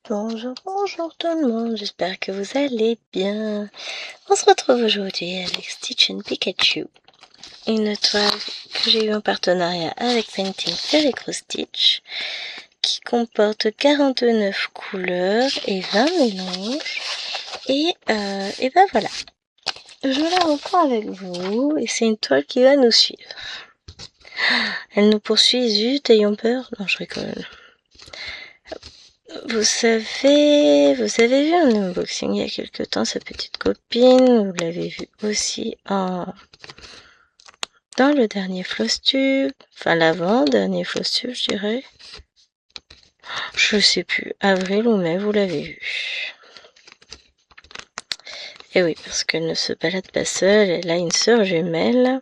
Bonjour, bonjour tout le monde, j'espère que vous allez bien. On se retrouve aujourd'hui avec Stitch and Pikachu, une toile que j'ai eue en partenariat avec Painting Felicro Stitch, qui comporte 49 couleurs et 20 mélanges. Et ben voilà, je la reprends avec vous et c'est une toile qui va nous suivre. Elle nous poursuit, zut, ayons peur. Non, je rigole. Vous avez vu un unboxing il y a quelque temps, sa petite copine, vous l'avez vu aussi dans le dernier Flosstube, enfin l'avant-dernier Flosstube, je dirais. Je sais plus, avril ou mai, vous l'avez vu. Et oui, parce qu'elle ne se balade pas seule, elle a une sœur jumelle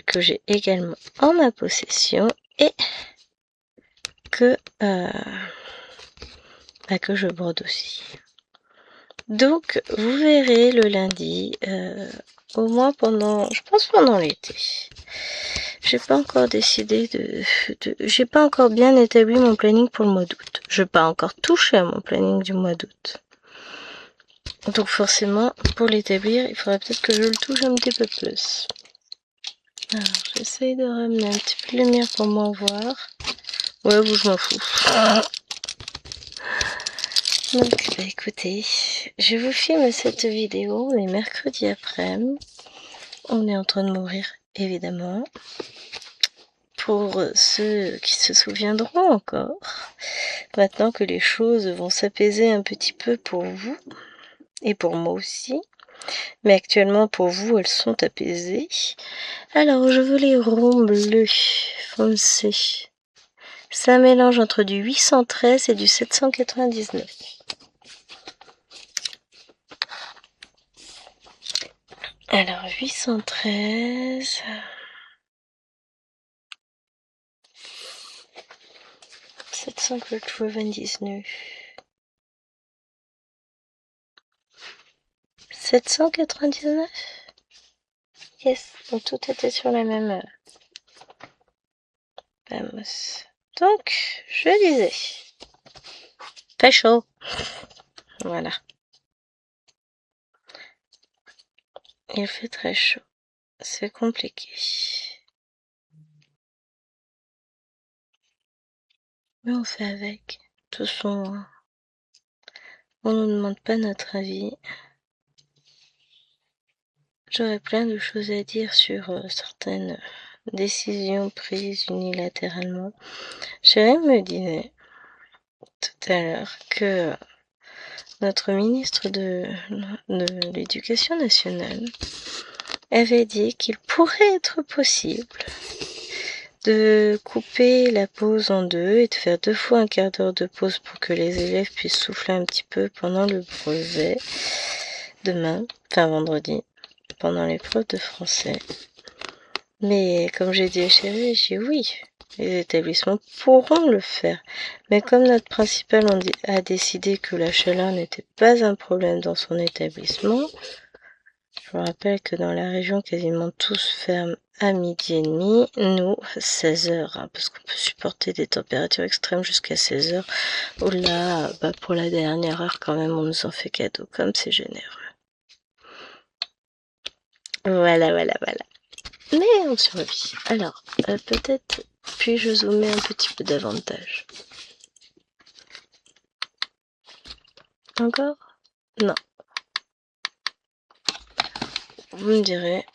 que j'ai également en ma possession et que je brode aussi. Donc, vous verrez le lundi, au moins pendant l'été. J'ai pas encore décidé j'ai pas encore bien établi mon planning pour le mois d'août. Je n'ai pas encore touché à mon planning du mois d'août. Donc forcément, pour l'établir, il faudrait peut-être que je le touche un petit peu plus. Alors, j'essaye de ramener un petit peu de lumière pour m'en voir. Ouais, vous, je m'en fous. Donc, bah écoutez, je vous filme cette vidéo, on est mercredi après-midi. On est en train de mourir, évidemment. Pour ceux qui se souviendront encore, maintenant que les choses vont s'apaiser un petit peu pour vous, et pour moi aussi, mais actuellement pour vous, elles sont apaisées. Alors, je veux les ronds bleus foncés. C'est un mélange entre du 813 et du 799. Alors, 813... 799. 799. Yes, donc tout était sur la même... Vamos. Donc, je disais... Pas chaud. Voilà. Il fait très chaud. C'est compliqué. Mais on fait avec. De toute façon, on ne nous demande pas notre avis. J'aurais plein de choses à dire sur certaines décisions prises unilatéralement. Chérie me disait tout à l'heure que notre ministre de l'Éducation nationale avait dit qu'il pourrait être possible de couper la pause en deux et de faire 2 fois un quart d'heure de pause pour que les élèves puissent souffler un petit peu pendant le brevet demain, enfin vendredi, pendant l'épreuve de français. Mais comme j'ai dit à Chérie, j'ai dit oui, les établissements pourront le faire. Mais comme notre principal a décidé que la chaleur n'était pas un problème dans son établissement, je vous rappelle que dans la région, quasiment tous ferment à 12h30, nous 16h, hein, parce qu'on peut supporter des températures extrêmes jusqu'à 16h. Oh là, bah pour la dernière heure quand même, on nous en fait cadeau, comme c'est généreux. Voilà. Mais on survit. Alors, peut-être puis-je zoomer un petit peu davantage. Encore? Non. Vous me direz,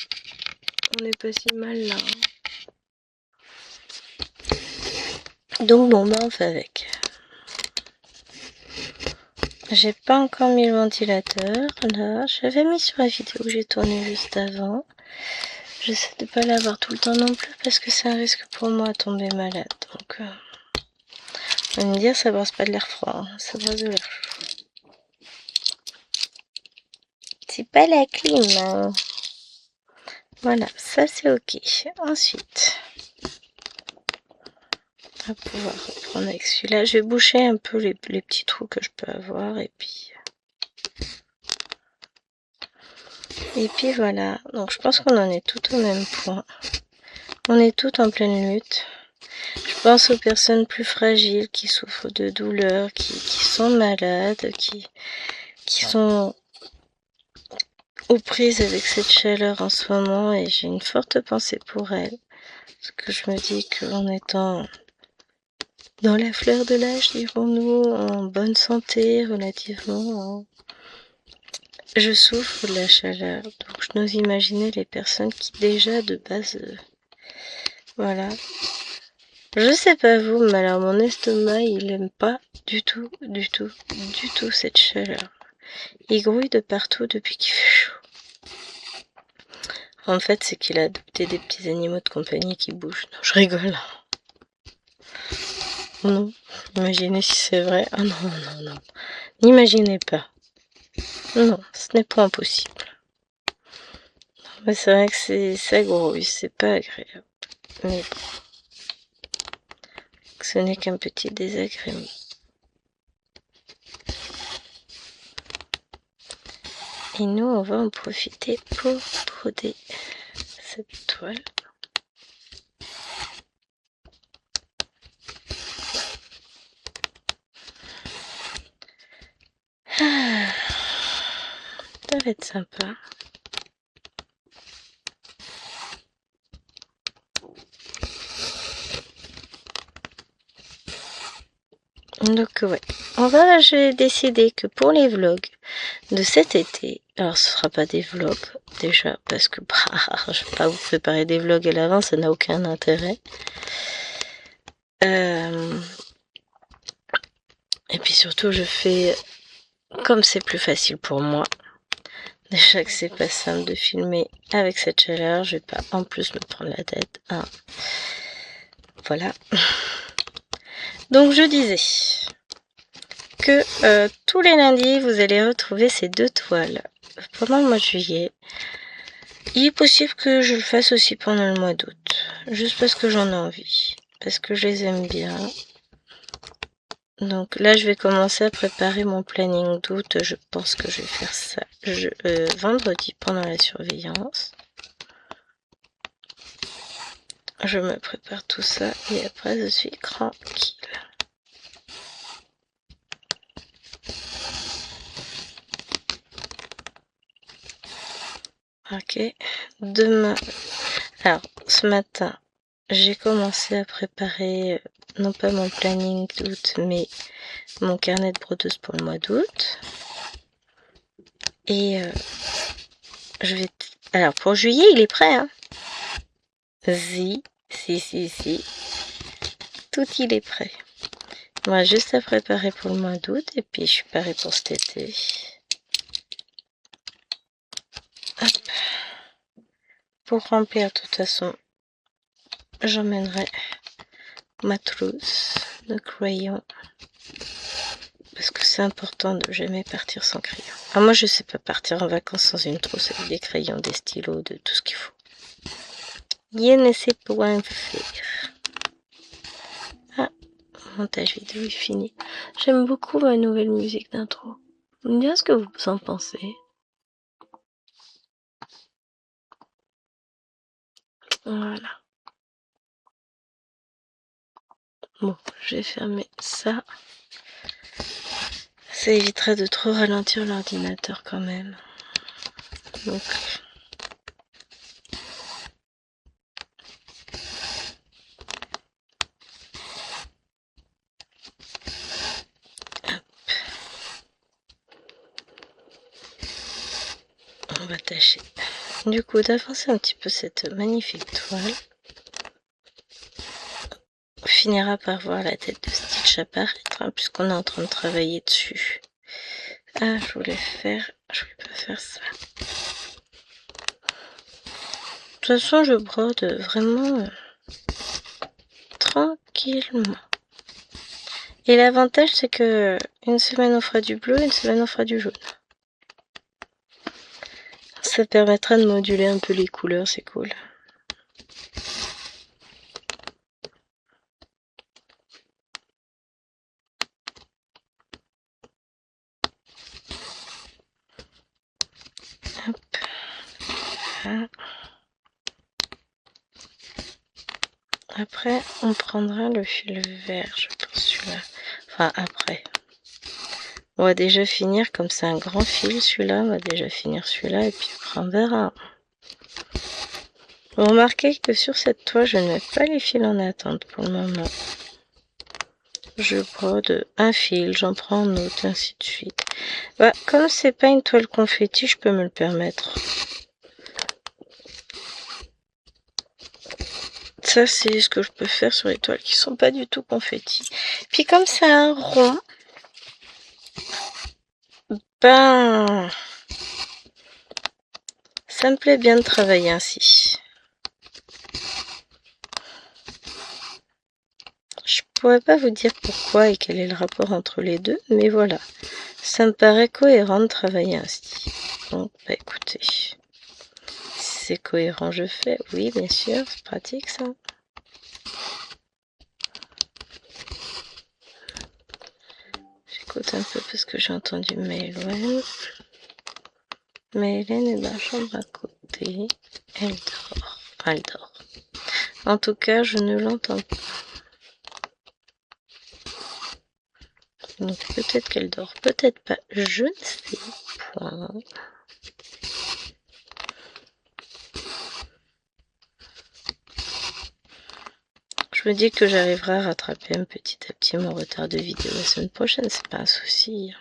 on n'est pas si mal là. Donc bon, bah on fait avec. J'ai pas encore mis le ventilateur, là. J'avais mis sur la vidéo que j'ai tournée juste avant. J'essaie de pas l'avoir tout le temps non plus parce que c'est un risque pour moi à tomber malade. Donc, on va me dire, ça brasse pas de l'air froid, hein. Ça brasse de l'air chaud. C'est pas la clim, hein. Voilà, ça c'est ok. Ensuite, on va pouvoir reprendre avec celui-là. Je vais boucher un peu les petits trous que je peux avoir et puis voilà. Donc je pense qu'on en est tout au même point. On est tout en pleine lutte. Je pense aux personnes plus fragiles qui souffrent de douleurs, qui sont malades, qui sont aux prises avec cette chaleur en ce moment, et j'ai une forte pensée pour elles. Parce que je me dis qu'en étant dans la fleur de l'âge, dirons-nous, en bonne santé relativement, je souffre de la chaleur. Donc je n'ose imaginer les personnes qui déjà de base... voilà. Je sais pas vous, mais alors mon estomac, il aime pas du tout cette chaleur. Il grouille de partout depuis qu'il fait chaud. En fait, c'est qu'il a adopté des petits animaux de compagnie qui bougent. Non, je rigole. Non, imaginez si c'est vrai. Ah non, non, non. N'imaginez pas. Non, ce n'est pas impossible. Mais c'est vrai que ça grouille, c'est pas agréable. Mais bon, ce n'est qu'un petit désagrément. Et nous, on va en profiter pour broder cette toile. Ah, ça va être sympa. Donc ouais, j'ai décidé que pour les vlogs de cet été, alors ce sera pas des vlogs déjà parce que je vais pas vous préparer des vlogs à l'avance, ça n'a aucun intérêt. Et puis surtout je fais comme c'est plus facile pour moi. Déjà que c'est pas simple de filmer avec cette chaleur, je vais pas en plus me prendre la tête. Hein. Voilà. Donc je disais que tous les lundis vous allez retrouver ces 2 toiles pendant le mois de juillet. Il est possible que je le fasse aussi pendant le mois d'août, juste parce que j'en ai envie, parce que je les aime bien. Donc là, je vais commencer à préparer mon planning d'août. Je pense que je vais faire ça vendredi pendant la surveillance. Je me prépare tout ça et après je suis tranquille. Ok, demain. Alors, ce matin, j'ai commencé à préparer non pas mon planning d'août, mais mon carnet de brodeuse pour le mois d'août. Et je vais... Alors, pour juillet, il est prêt, hein. Si. Tout, il est prêt. Moi, juste à préparer pour le mois d'août, et puis je suis parée pour cet été. Hop. Pour remplir, de toute façon, j'emmènerai ma trousse de crayons. Parce que c'est important de jamais partir sans crayon. Alors moi, je sais pas partir en vacances sans une trousse avec des crayons, des stylos, de tout ce qu'il faut. Je ne sais point faire. Ah, montage vidéo est fini. J'aime beaucoup ma nouvelle musique d'intro. Vous me direz ce que vous en pensez. Voilà. Bon, je vais fermer ça. Ça évitera de trop ralentir l'ordinateur quand même. Donc... on va tâcher du coup d'avancer un petit peu cette magnifique toile. On finira par voir la tête de Stitch apparaître, hein, puisqu'on est en train de travailler dessus. Ah, je voulais pas faire ça. De toute façon, je brode vraiment tranquillement. Et l'avantage, c'est que une semaine on fera du bleu, une semaine on fera du jaune. Ça permettra de moduler un peu les couleurs, c'est cool. Hop. Voilà. Après, on prendra le fil vert, je pense, celui-là. Enfin, après. On va déjà finir, comme c'est un grand fil, celui-là. On va déjà finir celui-là, et puis après, on verra. Vous remarquez que sur cette toile, je ne mets pas les fils en attente pour le moment. Je brode un fil, j'en prends un autre, ainsi de suite. Bah, comme c'est pas une toile confetti, je peux me le permettre. Ça, c'est ce que je peux faire sur les toiles qui sont pas du tout confetti. Puis comme c'est un rond, ben, ça me plaît bien de travailler ainsi. Je pourrais pas vous dire pourquoi et quel est le rapport entre les deux, mais voilà. Ça me paraît cohérent de travailler ainsi. Donc, bah écoutez, si c'est cohérent, je fais. Oui, bien sûr, c'est pratique ça. J'écoute un peu parce que j'ai entendu Maëlène. Maëlène est dans la chambre à côté. Elle dort. Enfin, elle dort. En tout cas, je ne l'entends pas. Donc peut-être qu'elle dort, peut-être pas. Je ne sais point. Je me dis que j'arriverai à rattraper petit à petit mon retard de vidéo la semaine prochaine, c'est pas un souci.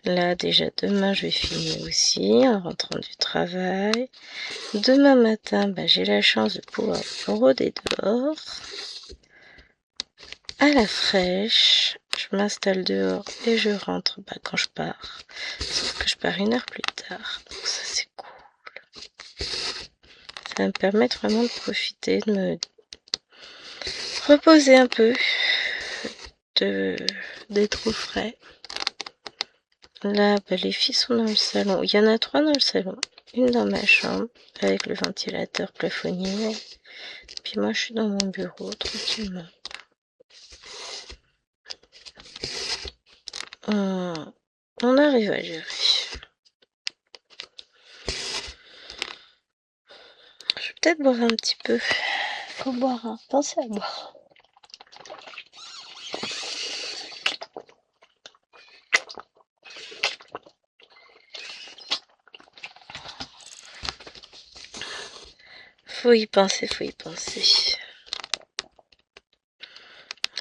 Là, déjà demain, je vais filmer aussi en rentrant du travail. Demain matin, bah, j'ai la chance de pouvoir broder dehors. À la fraîche, je m'installe dehors et je rentre quand je pars. Sauf que je pars 1 heure plus tard. Donc ça, c'est cool. Ça va me permettre vraiment de profiter, de me reposer un peu, d'être au frais. Là, bah, les filles sont dans le salon. Il y en a 3 dans le salon. Une dans ma chambre, avec le ventilateur plafonnier. Puis moi, je suis dans mon bureau, tranquillement. On arrive à gérer. Je vais peut-être boire un petit peu. Faut boire, hein. Pensez à boire. Faut y penser, faut y penser.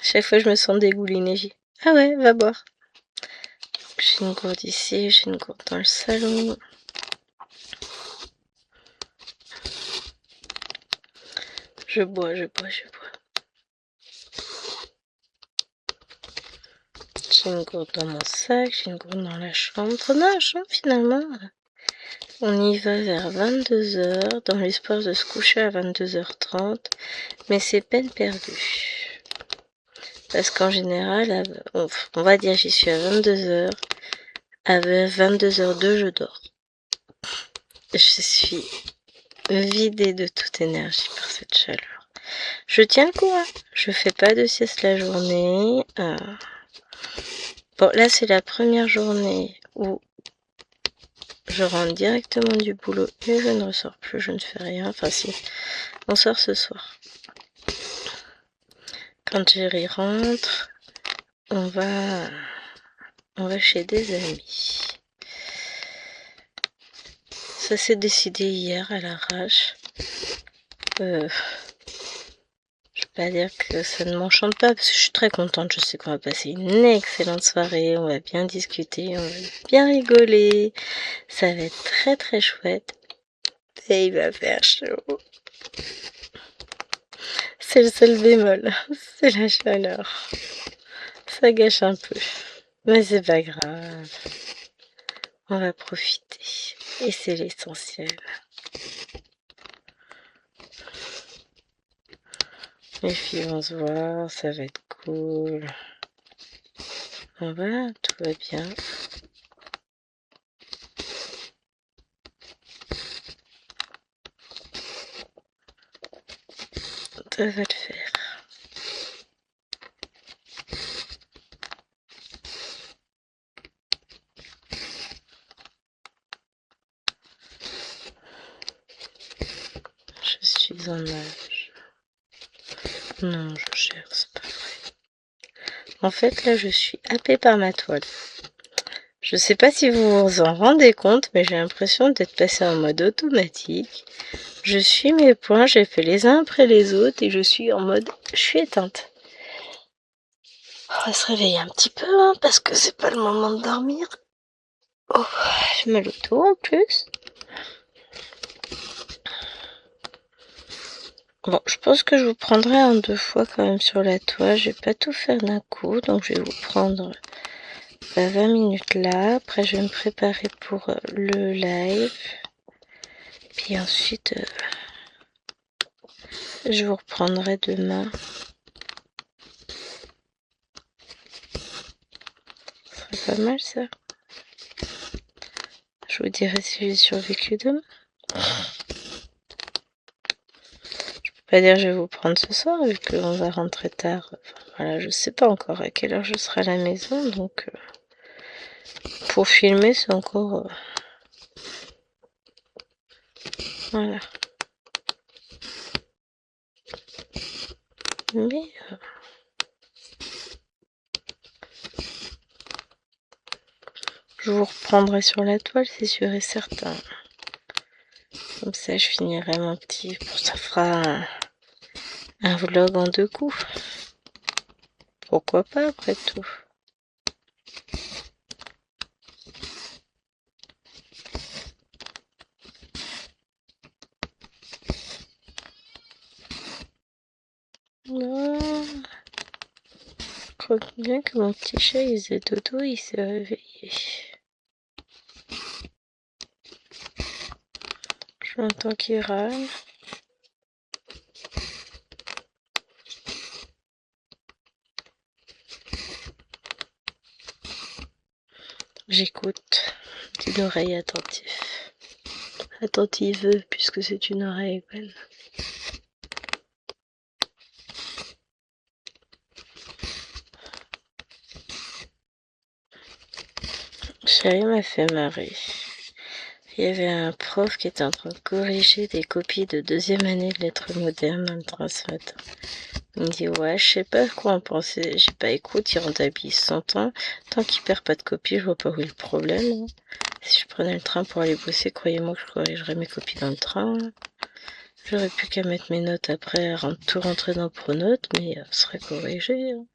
Chaque fois, je me sens dégoulinée. Ah ouais, va boire. J'ai une gourde ici, j'ai une gourde dans le salon. Je bois, je bois, je bois. J'ai une gourde dans mon sac, j'ai une gourde dans la chambre. Dans la chambre, finalement, on y va vers 22h, dans l'espoir de se coucher à 22h30. Mais c'est peine perdue. Parce qu'en général, on va dire j'y suis à 22h. À 22h02, je dors. Je suis vidée de toute énergie par cette chaleur. Je tiens le coup, hein. Je fais pas de sieste la journée. Bon, là, c'est la première journée où je rentre directement du boulot et je ne ressors plus, je ne fais rien. Enfin, si, on sort ce soir. Quand Jerry rentre, on va chez des amis. Ça s'est décidé hier à l'arrache. Je vais pas dire que ça ne m'enchante pas parce que je suis très contente. Je sais qu'on va passer une excellente soirée. On va bien discuter, on va bien rigoler. Ça va être très très chouette. Et il va faire chaud. C'est le seul bémol. C'est la chaleur. Ça gâche un peu. Mais c'est pas grave. On va profiter. Et c'est l'essentiel. Les filles vont se voir, ça va être cool. Voilà, tout va bien. Ça va le faire. Je suis en âge Non, je cherche, c'est pas vrai. En fait, là, je suis happée par ma toile. Je sais pas si vous vous en rendez compte, mais j'ai l'impression d'être passée en mode automatique. Je suis mes points, j'ai fait les uns après les autres et je suis en mode, je suis éteinte. On va se réveiller un petit peu, hein, parce que c'est pas le moment de dormir. Oh, j'ai mal au dos en plus. Bon, je pense que je vous prendrai en 2 fois quand même sur la toile. Je vais pas tout faire d'un coup, donc je vais vous prendre 20 minutes là. Après, je vais me préparer pour le live. Puis ensuite, je vous reprendrai demain. Ce serait pas mal ça. Je vous dirai si j'ai survécu demain. Je peux pas dire que je vais vous prendre ce soir vu qu'on va rentrer tard. Enfin, voilà, je sais pas encore à quelle heure je serai à la maison, donc pour filmer c'est encore voilà. Mais je vous reprendrai sur la toile, c'est sûr et certain. Comme ça, je finirai mon petit. Ça fera un vlog en 2 coups. Pourquoi pas, après tout. Non. Je crois bien que mon petit chat, il faisait dodo, il s'est réveillé. Je l'entends qu'il râle. J'écoute d'une oreille attentive. Attentive, puisque c'est une oreille bonne. Chérie m'a fait marrer. Il y avait un prof qui était en train de corriger des copies de 2e année de lettres modernes en train ce matin. Il me dit ouais, je sais pas quoi en penser. J'ai pas écoute, il rentabilise son temps. Tant qu'il perd pas de copies, je vois pas où est le problème. Hein. Si je prenais le train pour aller bosser, croyez-moi que je corrigerais mes copies dans le train. J'aurais plus qu'à mettre mes notes après, tout rentrer dans Pronote, mais ce serait corrigé. Hein.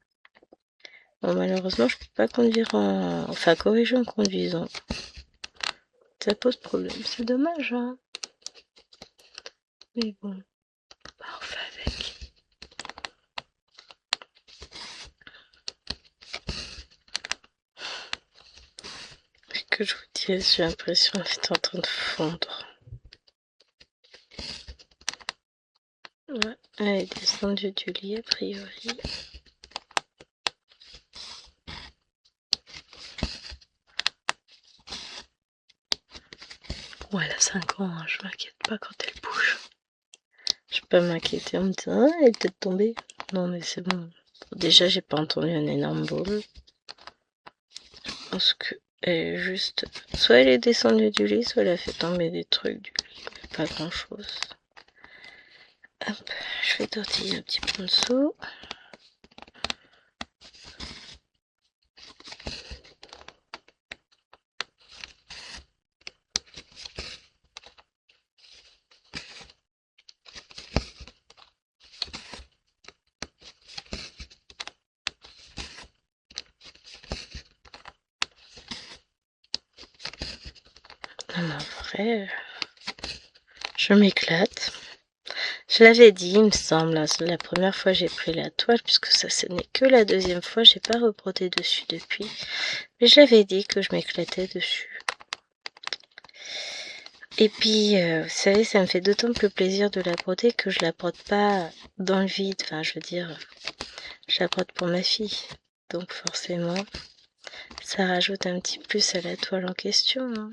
Bon, malheureusement, je peux pas conduire en... Enfin, corriger en conduisant. Ça pose problème. C'est dommage, hein. Mais bon, bah, on fait avec. Et que je vous dis, j'ai l'impression d'être en train de fondre. Ouais, elle est descendue du lit, a priori. Bon, elle a 5 ans, hein, je m'inquiète pas quand elle bouge. Je peux pas m'inquiéter en me disant, ah, elle est peut-être tombée. Non, mais c'est bon. Déjà, j'ai pas entendu un énorme boom. Je pense que elle est juste... Soit elle est descendue du lit, soit elle a fait tomber des trucs du lit. Mais pas grand-chose. Hop, je vais tortiller un petit peu en dessous. Non, mais en vrai, je m'éclate. Je l'avais dit, il me semble, la première fois j'ai pris la toile, puisque ça ce n'est que la 2e fois, j'ai pas rebrodé dessus depuis. Mais je l'avais dit que je m'éclatais dessus. Et puis, vous savez, ça me fait d'autant plus plaisir de la broder que je la brode pas dans le vide. Enfin, je veux dire, je la brode pour ma fille. Donc forcément, ça rajoute un petit plus à la toile en question. Hein.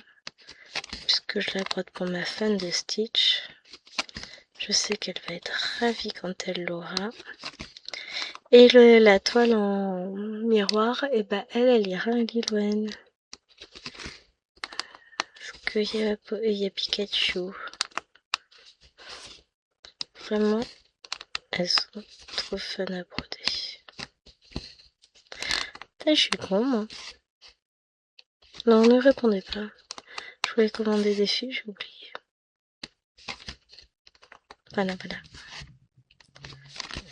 Puisque je la brode pour ma fan de Stitch. Je sais qu'elle va être ravie quand elle l'aura. Et la toile en miroir, et ben elle ira à Lil Wayne. Parce qu'il y a Pikachu. Vraiment, elles sont trop fun à broder. Putain, je suis con, moi. Non, ne répondez pas. Je voulais commander des fils, j'ai oublié. Voilà, voilà.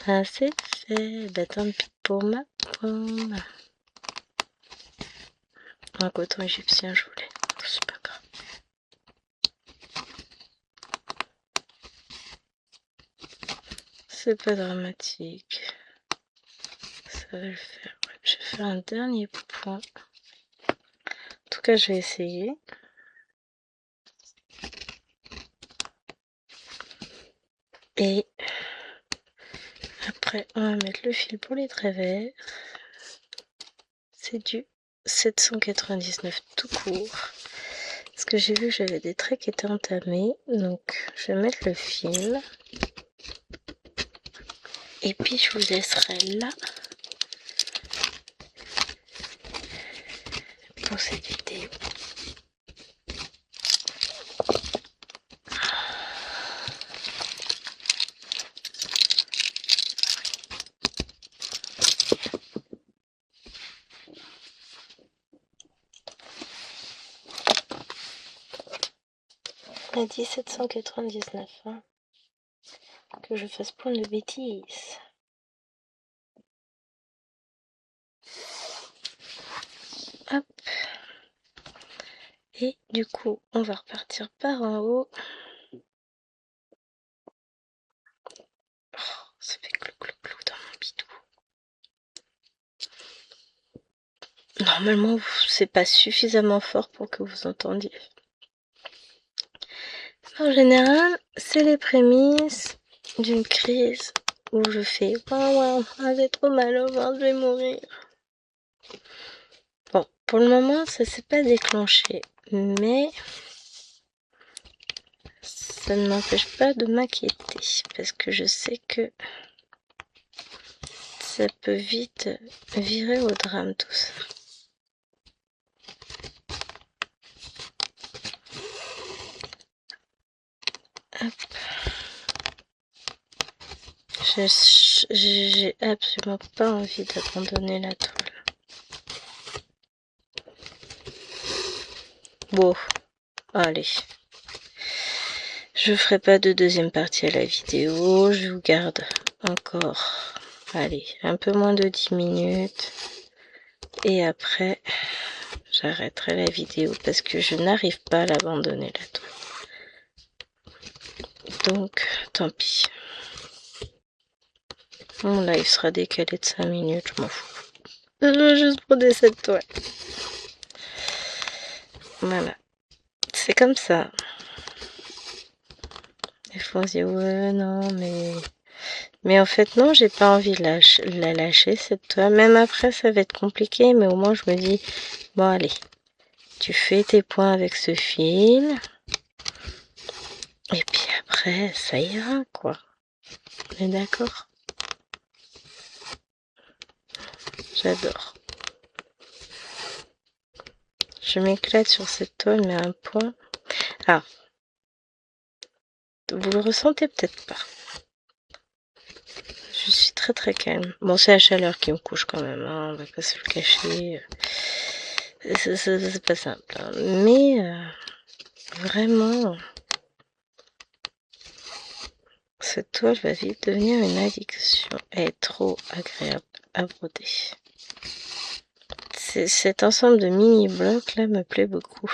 Ah, c'est fait. Bah, tant pis pour ma pomme. Un coton égyptien, je voulais. C'est pas grave. C'est pas dramatique. Ça va le faire. Ouais, je vais faire un dernier point. En tout cas, je vais essayer. Et après, on va mettre le fil pour les traits verts. C'est du 799 tout court. Parce que j'ai vu que j'avais des traits qui étaient entamés. Donc, je vais mettre le fil. Et puis, je vous laisserai là pour cette vidéo. On a dit 799, hein. Que je fasse point de bêtises. Hop. Et du coup, on va repartir par en haut. Oh, ça fait clou clou clou dans mon bidou. Normalement, c'est pas suffisamment fort pour que vous entendiez. En général, c'est les prémices d'une crise où je fais waouh, j'ai trop mal au ventre, je vais mourir. Bon, pour le moment, ça s'est pas déclenché, mais ça ne m'empêche pas de m'inquiéter parce que je sais que ça peut vite virer au drame tout ça. Hop. J'ai absolument pas envie d'abandonner la toile. Bon, allez. Je ferai pas de deuxième partie à la vidéo. Je vous garde encore, allez, un peu moins de 10 minutes. Et après, j'arrêterai la vidéo parce que je n'arrive pas à l'abandonner la toile. Donc, tant pis. Mon live sera décalé de 5 minutes, je m'en fous. Je veux juste broder cette toile. Voilà. C'est comme ça. Des fois on se dit ouais non mais en fait non, j'ai pas envie de la lâcher cette toile. Même après ça va être compliqué, mais au moins je me dis bon allez, tu fais tes points avec ce fil et puis après ça ira quoi. On est d'accord? J'adore. Je m'éclate sur cette toile, mais à un point. Ah, vous le ressentez peut-être pas. Je suis très très calme. Bon, c'est la chaleur qui me couche quand même, hein, on va pas se le cacher. C'est pas simple. Hein. Mais vraiment, cette toile va vite devenir une addiction. Elle est trop agréable à broder. Cet ensemble de mini-blocs là me plaît beaucoup.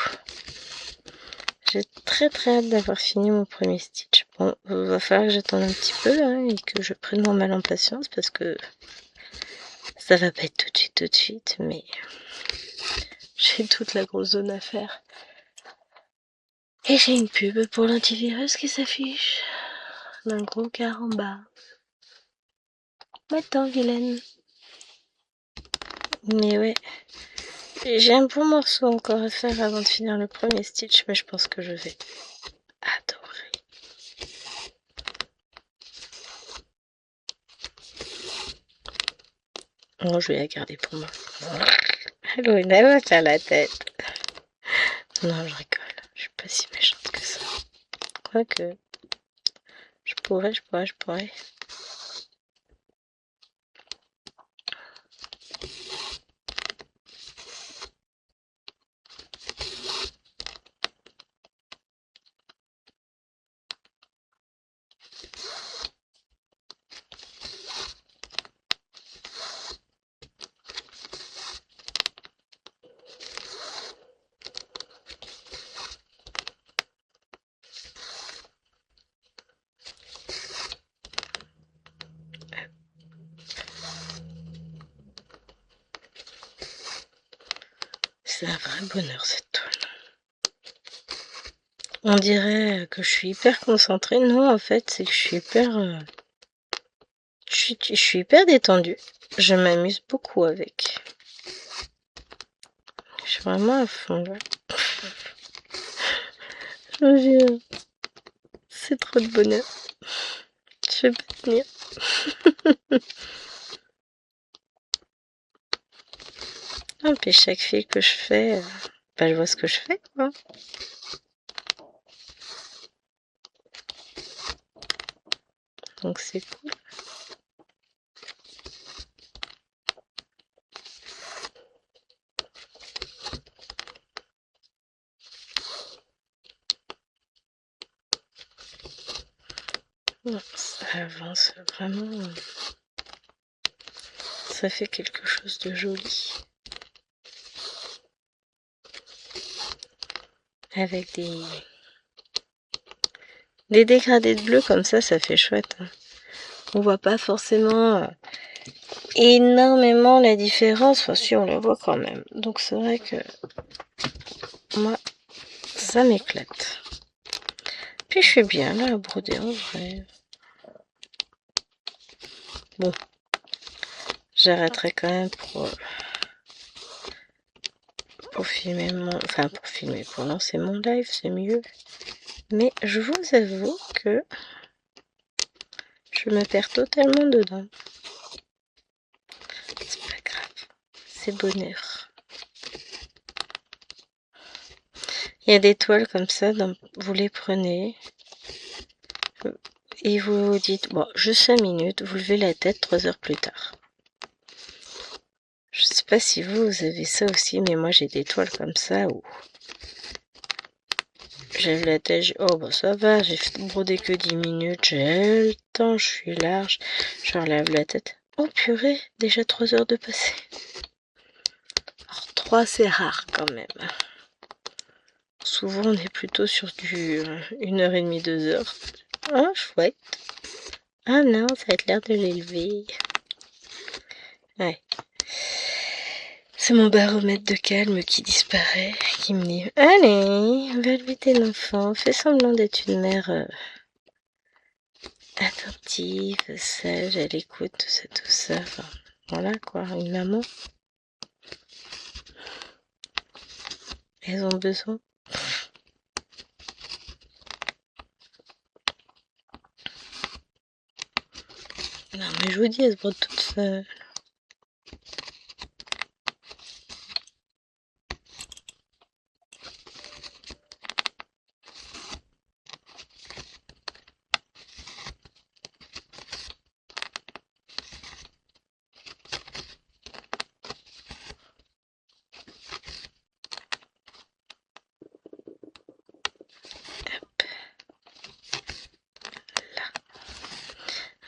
J'ai très très hâte d'avoir fini mon premier stitch. Bon, il va falloir que j'attende un petit peu là et que je prenne mon mal en patience parce que ça va pas être tout de suite, mais j'ai toute la grosse zone à faire. Et j'ai une pub pour l'antivirus qui s'affiche d'un gros car en bas. Attends, vilaine. Mais ouais, j'ai un bon morceau encore à faire avant de finir le premier stitch, mais je pense que je vais adorer. Bon, je vais la garder pour moi. Allô, elle va faire la tête. Non, je rigole. Je suis pas si méchante que ça. Quoique, je pourrais. c'est un vrai bonheur cette toile. On dirait que je suis hyper concentrée. Non, en fait, c'est que je suis hyper... je suis hyper détendue. Je m'amuse beaucoup avec. Je suis vraiment à fond là. Je me jure. C'est trop de bonheur. Je vais pas tenir. Et puis chaque fil que je fais, bah, je vois ce que je fais, quoi. Donc c'est cool. Non, ça avance vraiment. Ça fait quelque chose de joli. Avec des dégradés de bleu comme ça fait chouette. Hein. On voit pas forcément énormément la différence. Enfin, si, on la voit quand même. Donc c'est vrai que moi, ça m'éclate. Puis je suis bien là à broder en vrai. Bon, j'arrêterai quand même pour filmer pour lancer mon live, c'est mieux. Mais je vous avoue que je me perds totalement dedans. C'est pas grave, c'est bonheur. Il y a des toiles comme ça, vous les prenez et vous vous dites, bon, juste 5 minutes, vous levez la tête 3 heures plus tard. Je sais pas si vous avez ça aussi, mais moi j'ai des toiles comme ça où j'lève la tête, oh bah ça va, j'ai brodé que 10 minutes, j'ai le temps, je suis large, je relève la tête. Oh purée, déjà 3 heures de passé. Alors 3 c'est rare quand même. Souvent on est plutôt sur du 1h30, 2 heures. Ah chouette. Ah non, ça va être l'air de l'élever. Ouais. C'est mon baromètre de calme qui disparaît, qui me dit « Allez, va élever tes enfants, fais semblant d'être une mère attentive, sage, à l'écoute, tout ça. » Enfin, voilà quoi, une maman. Elles ont besoin. Non mais je vous dis, elles se brodent toutes seules.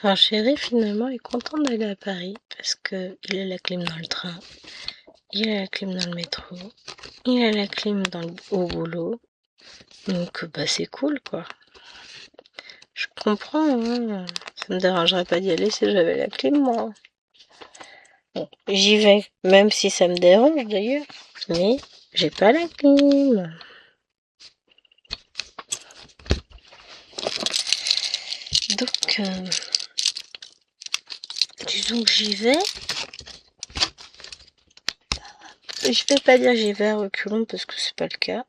Alors chéri finalement est content d'aller à Paris parce que il a la clim dans le train, il a la clim dans le métro, il a la clim au boulot. Donc bah c'est cool quoi. Je comprends, hein. Ça me dérangerait pas d'y aller si j'avais la clim moi. Bon, j'y vais, même si ça me dérange d'ailleurs, mais j'ai pas la clim. Donc disons que j'y vais. Je vais pas dire j'y vais à reculons parce que c'est pas le cas.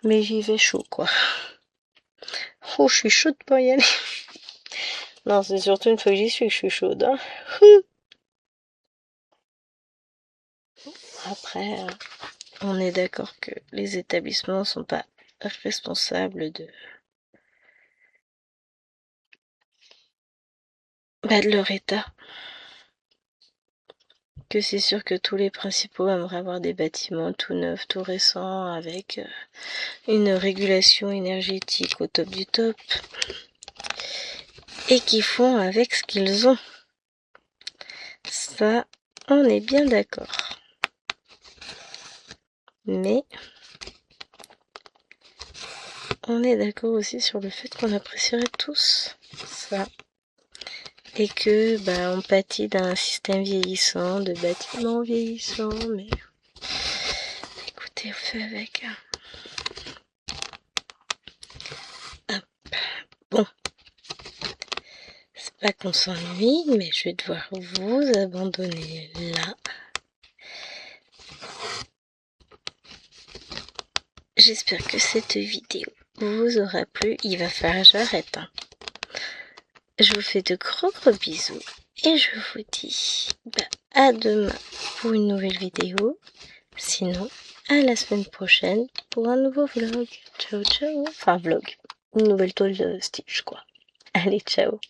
Mais j'y vais chaud quoi. Oh, je suis chaude pour y aller. Non, c'est surtout une fois que j'y suis que je suis chaude. Hein. Après, on est d'accord que les établissements sont pas responsables de leur état. Que c'est sûr que tous les principaux aimeraient avoir des bâtiments tout neufs, tout récents, avec une régulation énergétique au top du top. Et qui font avec ce qu'ils ont. Ça, on est bien d'accord. Mais on est d'accord aussi sur le fait qu'on apprécierait tous ça. Et que on pâtit d'un système vieillissant, de bâtiments vieillissants, mais côté au feu avec. Hop. Bon. C'est pas qu'on s'ennuie, mais je vais devoir vous abandonner là. J'espère que cette vidéo vous aura plu. Il va falloir que j'arrête. Je vous fais de gros bisous. Et je vous dis à demain pour une nouvelle vidéo. Sinon, à la semaine prochaine pour un nouveau vlog. Ciao, ciao. Enfin, vlog. Une nouvelle toile de Stitch, quoi. Allez, ciao.